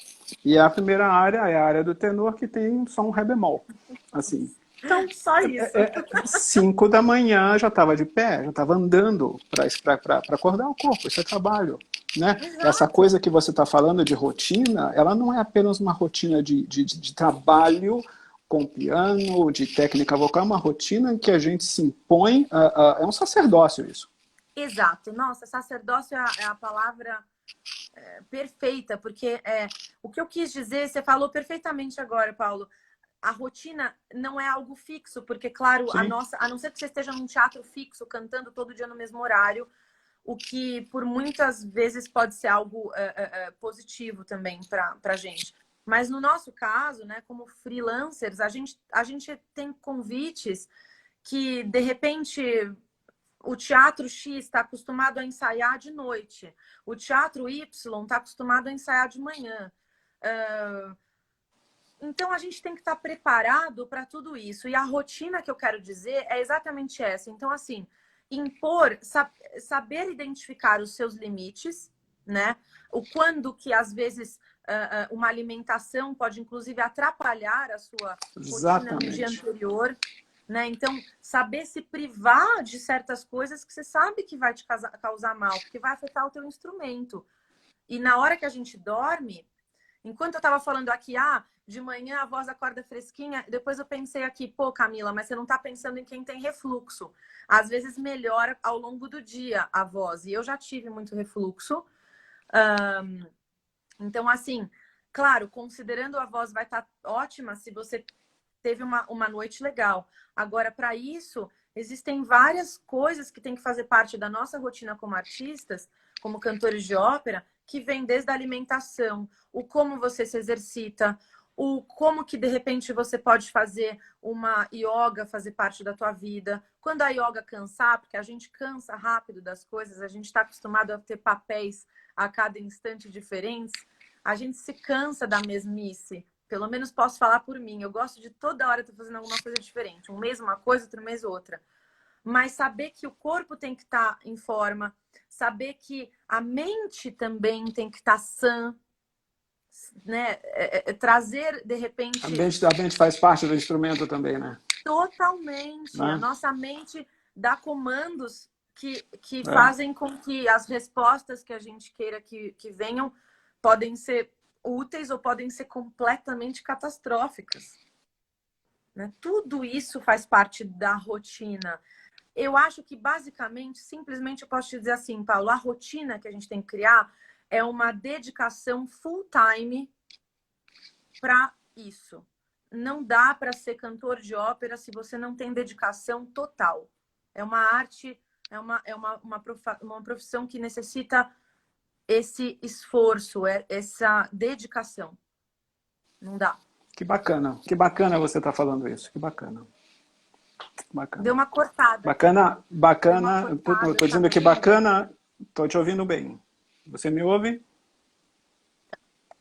E a primeira área é a área do tenor, que tem só um ré bemol. Assim. Então, Só isso. 5 da manhã já estava de pé, já estava andando para acordar o corpo, isso é trabalho. Né? Essa Exato. coisa que você está falando de rotina, ela não é apenas uma rotina de trabalho com piano, de técnica vocal, é uma rotina que a gente se impõe, é um sacerdócio isso. Exato. Nossa, sacerdócio é a palavra perfeita, porque o que eu quis dizer, você falou perfeitamente agora, Paulo. A rotina não é algo fixo, porque, claro, Sim. a não ser que você esteja num teatro fixo, cantando todo dia no mesmo horário, o que por muitas vezes pode ser algo positivo também para a gente. Mas no nosso caso, né, como freelancers, a gente tem convites que, de repente, o teatro X está acostumado a ensaiar de noite, o teatro Y está acostumado a ensaiar de manhã. Então, a gente tem que estar preparado para tudo isso. E a rotina que eu quero dizer é exatamente essa. Então, assim, impor, saber identificar os seus limites, né? O quando que, às vezes, uma alimentação pode, inclusive, atrapalhar a sua rotina no dia Exatamente. anterior, né? Então, saber se privar de certas coisas que você sabe que vai te causar mal, porque vai afetar o teu instrumento. E na hora que a gente dorme, enquanto eu estava falando aqui, de manhã a voz acorda fresquinha, depois eu pensei aqui, pô, Camila, mas você não está pensando em quem tem refluxo. Às vezes melhora ao longo do dia a voz. E eu já tive muito refluxo. Então, assim, claro, considerando a voz vai estar ótima se você teve uma noite legal. Agora, para isso, existem várias coisas que tem que fazer parte da nossa rotina como artistas, como cantores de ópera, que vem desde a alimentação, o como você se exercita, como que de repente você pode fazer uma yoga fazer parte da tua vida. Quando a yoga cansar, porque a gente cansa rápido das coisas, a gente está acostumado a ter papéis a cada instante diferentes, a gente se cansa da mesmice. Pelo menos posso falar por mim. Eu gosto de toda hora estar fazendo alguma coisa diferente. Um mês uma coisa, outro mês outra. Mas saber que o corpo tem que estar em forma, saber que a mente também tem que estar sã, né? Trazer, de repente... A mente faz parte do instrumento também, né? Totalmente. Né? A nossa mente dá comandos que fazem com que as respostas que a gente queira que venham podem ser úteis ou podem ser completamente catastróficas. Né? Tudo isso faz parte da rotina. Eu acho que, basicamente, simplesmente eu posso te dizer assim, Paulo, a rotina que a gente tem que criar é uma dedicação full-time para isso. Não dá para ser cantor de ópera se você não tem dedicação total. É uma arte, é uma profissão que necessita esse esforço, essa dedicação. Não dá. Que bacana você tá falando isso, que bacana. Bacana. Deu uma cortada. Bacana. Eu tô dizendo que tá bacana, tô te ouvindo bem. Você me ouve?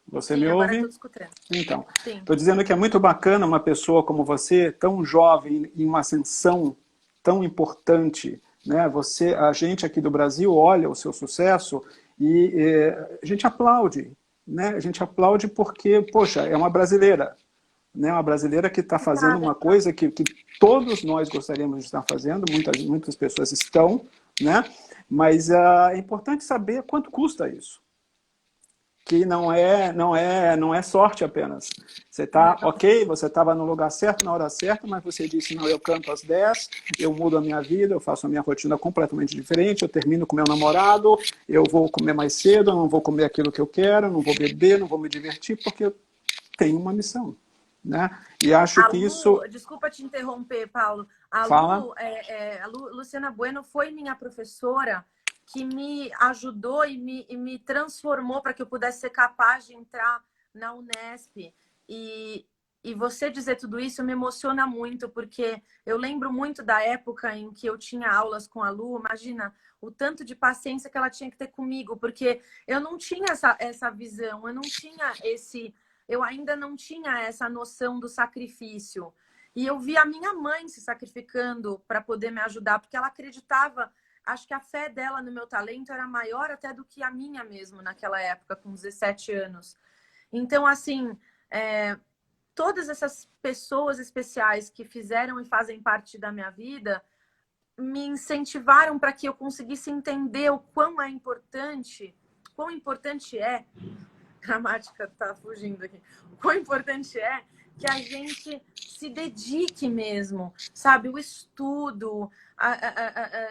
Você Sim, me agora ouve? eu tô escutando. Então, Sim. estou dizendo que é muito bacana uma pessoa como você, tão jovem, em uma ascensão tão importante, né? A gente aqui do Brasil olha o seu sucesso e a gente aplaude, né? A gente aplaude porque, poxa, é uma brasileira, né? Uma brasileira que está fazendo uma coisa que todos nós gostaríamos de estar fazendo, muitas pessoas estão, né? Mas é importante saber quanto custa isso. Que não é sorte apenas. Você está ok, você estava no lugar certo, na hora certa, mas você disse, não, eu canto às 10, eu mudo a minha vida, eu faço a minha rotina completamente diferente, eu termino com meu namorado, eu vou comer mais cedo, eu não vou comer aquilo que eu quero, não vou beber, não vou me divertir, porque eu tenho uma missão. Né? E acho que isso... Desculpa te interromper, Paulo. Fala. A Luciana Bueno foi minha professora que me ajudou e me transformou para que eu pudesse ser capaz de entrar na Unesp. E você dizer tudo isso me emociona muito, porque eu lembro muito da época em que eu tinha aulas com a Lu. Imagina o tanto de paciência que ela tinha que ter comigo, porque eu não tinha essa visão, eu ainda não tinha essa noção do sacrifício. E eu vi a minha mãe se sacrificando para poder me ajudar, porque ela acreditava, acho que a fé dela no meu talento era maior até do que a minha mesmo naquela época, com 17 anos. Então, assim, todas essas pessoas especiais que fizeram e fazem parte da minha vida me incentivaram para que eu conseguisse entender o quão importante é, gramática tá fugindo aqui, o quão importante é que a gente se dedique mesmo, sabe? O estudo,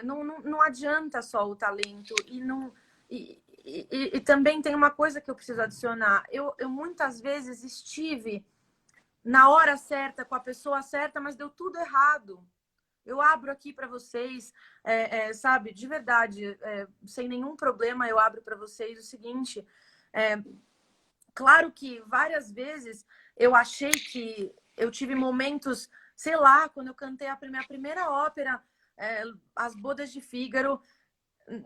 não adianta só o talento. E também tem uma coisa que eu preciso adicionar. Eu muitas vezes estive na hora certa, com a pessoa certa, mas deu tudo errado. Eu abro aqui para vocês, sabe, de verdade, sem nenhum problema, eu abro para vocês o seguinte... Claro que várias vezes eu achei que eu tive momentos, sei lá, quando eu cantei a minha primeira ópera, As Bodas de Fígaro,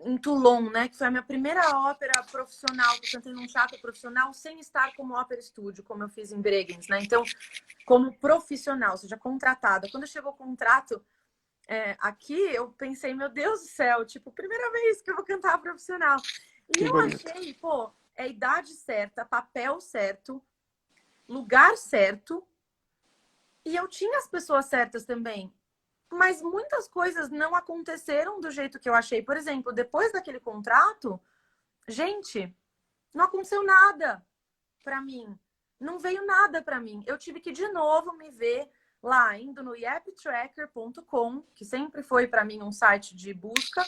em Toulon, né? Que foi a minha primeira ópera profissional, que eu cantei num teatro profissional, sem estar como ópera estúdio, como eu fiz em Bregenz, né? Então, como profissional, ou seja, contratada. Quando chegou o contrato aqui, eu pensei, meu Deus do céu, tipo, primeira vez que eu vou cantar profissional. E eu achei, pô, é a idade certa, papel certo, lugar certo. E eu tinha as pessoas certas também. Mas muitas coisas não aconteceram do jeito que eu achei. Por exemplo, depois daquele contrato, gente, não aconteceu nada para mim. Não veio nada para mim. Eu tive que de novo me ver lá, indo no yaptracker.com, que sempre foi para mim um site de busca,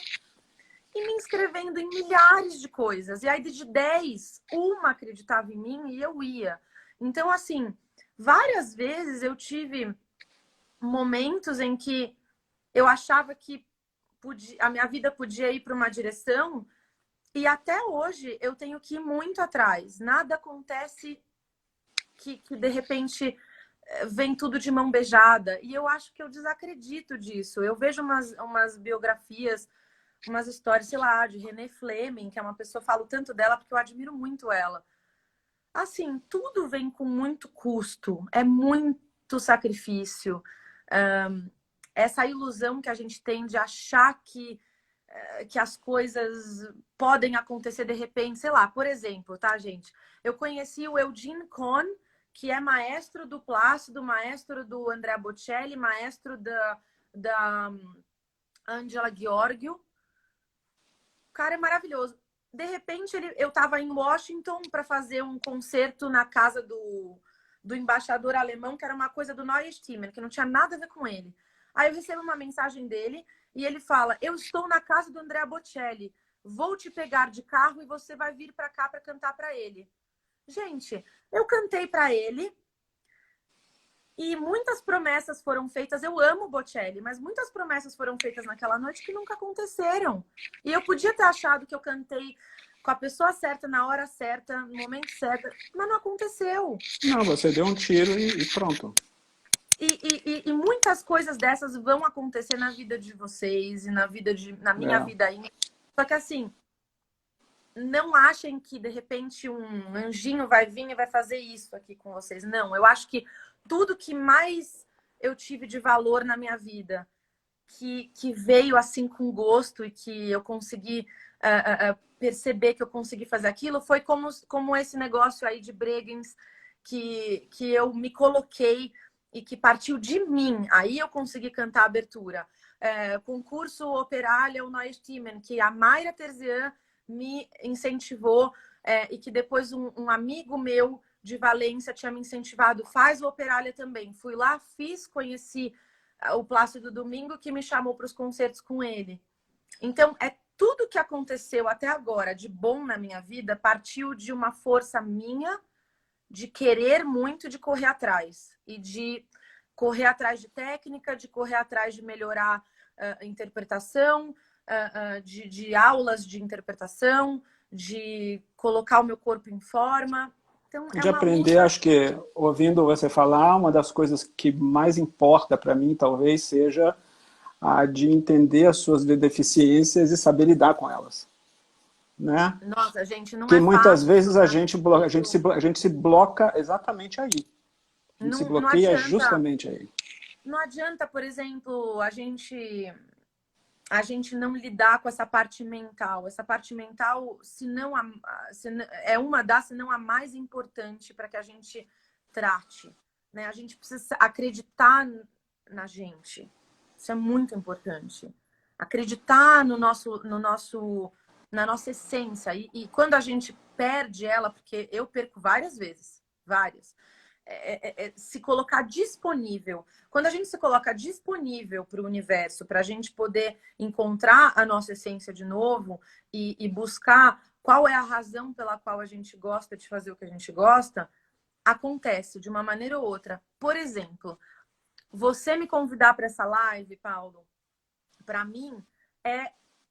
e me inscrevendo em milhares de coisas. E aí, de 10, uma acreditava em mim e eu ia. Então, assim, várias vezes eu tive momentos em que eu achava que a minha vida podia ir para uma direção e até hoje eu tenho que ir muito atrás. Nada acontece que de repente vem tudo de mão beijada. E eu acho que eu desacredito disso. Eu vejo umas biografias, umas histórias, sei lá, de René Fleming, que é uma pessoa, falo tanto dela porque eu admiro muito ela. Assim, tudo vem com muito custo, é muito sacrifício. Essa ilusão que a gente tem de achar que as coisas podem acontecer de repente, sei lá, por exemplo, tá, gente? Eu conheci o Eugene Kohn, que é maestro do Plácido, maestro do Andrea Bocelli, maestro da Angela Gheorghiu. O cara é maravilhoso. De repente, eu estava em Washington para fazer um concerto na casa do embaixador alemão, que era uma coisa do Neue Stimmen, que não tinha nada a ver com ele. Aí eu recebo uma mensagem dele e ele fala: eu estou na casa do Andrea Bocelli, vou te pegar de carro e você vai vir para cá para cantar para ele. Gente, eu cantei para ele e muitas promessas foram feitas. Eu amo Bocelli, mas muitas promessas foram feitas naquela noite que nunca aconteceram. E eu podia ter achado que eu cantei com a pessoa certa, na hora certa, no momento certo, mas não aconteceu. Não, você deu um tiro e pronto. E muitas coisas dessas vão acontecer na vida de vocês e na minha vida ainda. Só que assim, não achem que de repente um anjinho vai vir e vai fazer isso aqui com vocês. Não, eu acho que tudo que mais eu tive de valor na minha vida, que veio assim com gosto e que eu consegui perceber que eu consegui fazer aquilo, foi como esse negócio aí de Bregenz, que eu me coloquei e que partiu de mim. Aí eu consegui cantar a abertura. Concurso Operalia, o Neue Stimmen, que a Mayra Terzian me incentivou e que depois um amigo meu de Valência tinha me incentivado, faz o Operalia também. Fui lá, fiz, conheci o Plácido Domingo, que me chamou para os concertos com ele. Então, tudo que aconteceu até agora de bom na minha vida partiu de uma força minha de querer muito, de correr atrás. E de correr atrás de técnica, de correr atrás de melhorar a interpretação, de aulas de interpretação, de colocar o meu corpo em forma. Então, é De uma aprender, luta. acho que ouvindo você falar, uma das coisas que mais importa para mim, talvez, seja a de entender as suas deficiências e saber lidar com elas, né? Nossa, gente, não Porque é muitas fácil. vezes a gente se bloca exatamente aí. A gente se Não bloqueia adianta. justamente aí. Não adianta, por exemplo, a gente não lidar com essa parte mental. Essa parte mental, é uma das, se não a mais importante para que a gente trate. Né? A gente precisa acreditar na gente. Isso é muito importante. Acreditar na nossa essência. E quando a gente perde ela, porque eu perco várias vezes, várias. Se colocar disponível. Quando a gente se coloca disponível para o universo, para a gente poder encontrar a nossa essência de novo e buscar qual é a razão pela qual a gente gosta de fazer o que a gente gosta, acontece de uma maneira ou outra. Por exemplo, você me convidar para essa live, Paulo, para mim,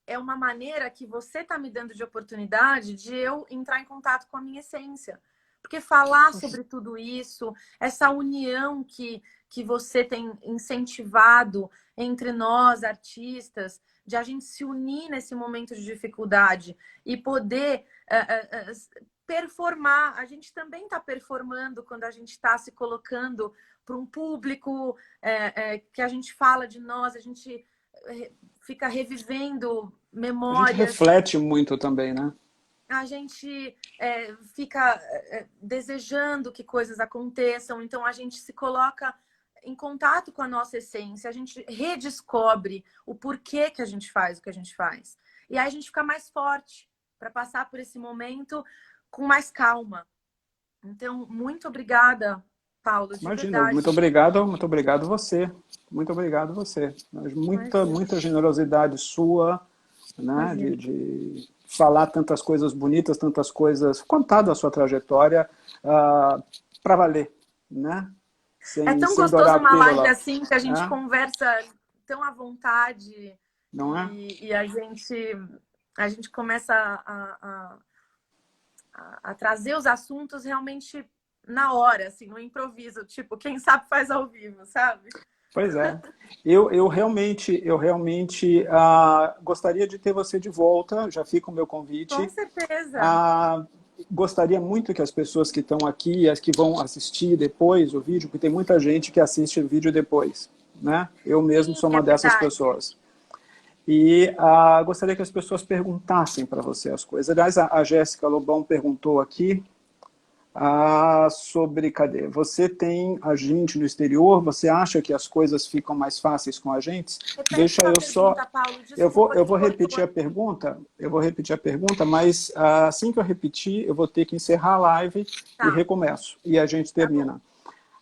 é uma maneira que você está me dando de oportunidade de eu entrar em contato com a minha essência. Porque falar sobre tudo isso, essa união que você tem incentivado entre nós, artistas, de a gente se unir nesse momento de dificuldade e poder performar. A gente também está performando quando a gente está se colocando para um público que a gente fala de nós, a gente fica revivendo A gente memórias. reflete muito também, né? A gente fica desejando que coisas aconteçam, então a gente se coloca em contato com a nossa essência, a gente redescobre o porquê que a gente faz o que a gente faz. E aí a gente fica mais forte para passar por esse momento com mais calma. Então, muito obrigada, Paulo, de Imagina, verdade. muito obrigado você. Muito obrigado você. Imagina, Muita generosidade sua, né? imagina. De falar tantas coisas bonitas, tantas coisas, contar da sua trajetória para valer, né? É tão Sem dourar gostoso a uma live pílula, assim que a gente né? conversa tão à vontade Não é? e a gente começa a trazer os assuntos realmente na hora, assim, no improviso. Tipo, quem sabe faz ao vivo, sabe? Pois é. Eu realmente gostaria de ter você de volta, já fica o meu Com convite. certeza. Ah, gostaria muito que as pessoas que estão aqui, as que vão assistir depois o vídeo, porque tem muita gente que assiste o vídeo depois, né? Eu mesmo Sim, sou é uma dessas verdade. pessoas. E gostaria que as pessoas perguntassem para você as coisas. Aliás, a Jéssica Lobão perguntou aqui sobre, cadê? Você tem agente no exterior? Você acha que as coisas ficam mais fáceis com agentes? Repete Deixa sua eu só... pergunta, Paulo. Desculpa Eu que vou repetir cortou. a pergunta, mas assim que eu repetir, eu vou ter que encerrar a live e Tá, recomeço. E a gente tá bom. termina.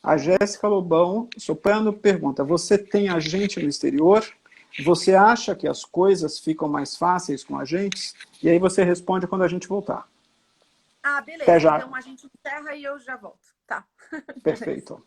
A Uhum. Jéssica Lobão, Soprano, pergunta: você tem agente no exterior? Você acha que as coisas ficam mais fáceis com agentes? E aí você responde quando a gente voltar. Ah, Até beleza. já. Então a gente encerra e eu já volto. Tá. Beleza. Perfeito.